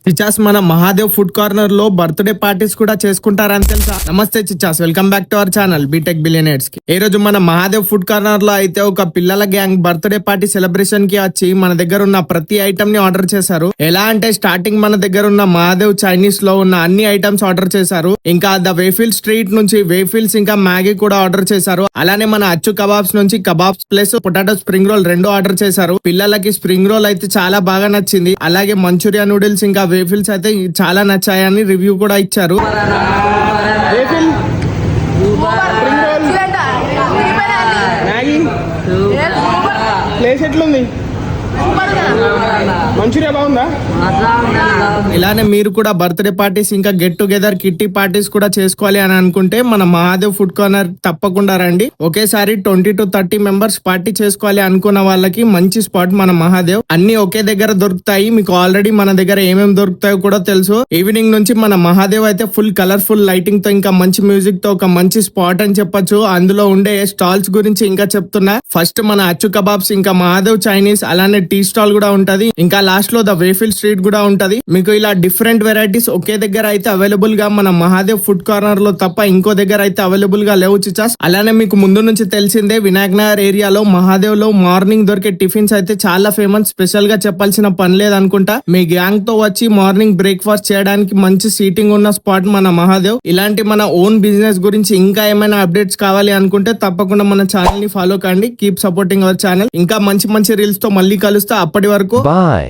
చిచాస్ మన Mahadev food corner లో birthday parties కూడా చేసుకుంటారని తెలుసా? నమస్తే చిచాస్, welcome back to our channel B Tech billionaires కి. ఈ రోజు మన మహాదేవ్ ఫుడ్ కార్నర్ లో అయితే ఒక పిల్లల గ్యాంగ్ బర్త్డే పార్టీ సెలబ్రేషన్ కి వచ్చి మన దగ్గర ఉన్న ప్రతి ఐటమ్ ని ఆర్డర్ చేశారు. ఎలా అంటే స్టార్టింగ్ మన దగ్గర ఉన్న మహాదేవ్ చైనీస్ లో ఉన్న అన్ని ఐటమ్స్ ఆర్డర్ చేశారు. ఇంకా ద వేఫిల్ స్ట్రీట్ నుంచి వేఫిల్స్ ఇంకా మ్యాగీ కూడా ఆర్డర్ చేశారు. అలానే మన అచ్చు కబాబ్స్ నుంచి kebabs plus potato spring roll రెండు ఆర్డర్ చేశారు. పిల్లలకి స్ప్రింగ్ రోల్ అయితే చాలా బాగా నచ్చింది. అలాగే మంచూరియా నూడిల్స్ ఇంకా వేఫిల్స్ అయితే చాలా నచ్చాయని రివ్యూ కూడా ఇచ్చారు. ప్లేస్ ఎట్లుంది? మంచూరియా బాగుందా? ఇలానే మీరు కూడా బర్త్డే పార్టీస్ ఇంకా గెట్ టుగెదర్ కిట్టి పార్టీస్ కూడా చేసుకోవాలి అని అనుకుంటే మన మహాదేవ్ ఫుడ్ కార్నర్ తప్పకుండా రండి. ఒకేసారి 20 to 30 మెంబర్స్ పార్టీ చేసుకోవాలి అనుకున్న వాళ్ళకి మంచి స్పాట్ మన మహాదేవ్. అన్ని ఒకే దగ్గర దొరుకుతాయి. మీకు ఆల్రెడీ మన దగ్గర ఏమేమి దొరుకుతాయో కూడా తెలుసు. ఈవినింగ్ నుంచి మన మహాదేవ్ అయితే ఫుల్ కలర్ఫుల్ లైటింగ్ తో ఇంకా మంచి మ్యూజిక్ తో ఒక మంచి స్పాట్ అని చెప్పొచ్చు. అందులో ఉండే స్టాల్స్ గురించి ఇంకా చెప్తున్నా. ఫస్ట్ మన అచ్చు కబాబ్స్ ఇంకా మహాదేవ్ చైనీస్, అలానే టీ స్టాల్ కూడా ఉంటది. ఇంకా లాస్ట్ లో ద వేఫిల్ స్ట్రీట్ కూడా ఉంటది. మీకు ఇలా డిఫరెంట్ వెరైటీస్ ఒకే దగ్గర అయితే అవైలబుల్ గా మన మహాదేవ్ ఫుడ్ కార్నర్ లో తప్ప ఇంకో దగ్గర అయితే అవైలబుల్ గా లేవు చిచాస్. అలానే మీకు ముందు నుంచి తెలిసిందే వినాయక్ నగర్ ఏరియాలో మహాదేవ్ లో మార్నింగ్ దొరికే టిఫిన్స్ అయితే చాలా ఫేమస్. స్పెషల్ గా చెప్పాల్సిన పని లేదనుకుంటా. మీ గ్యాంగ్ తో వచ్చి మార్నింగ్ బ్రేక్ఫాస్ట్ చేయడానికి మంచి సీటింగ్ ఉన్న స్పాట్ మన మహాదేవ్. ఇలాంటి మన ఓన్ బిజినెస్ గురించి ఇంకా ఏమైనా అప్డేట్స్ కావాలి అనుకుంటే తప్పకుండా మన ఛానల్ ని ఫాలో కండి. Keep supporting our channel. ఇంకా మంచి మంచి రీల్స్ తో మళ్ళీ కలుస్తా. అప్పటి వరకు బాయ్.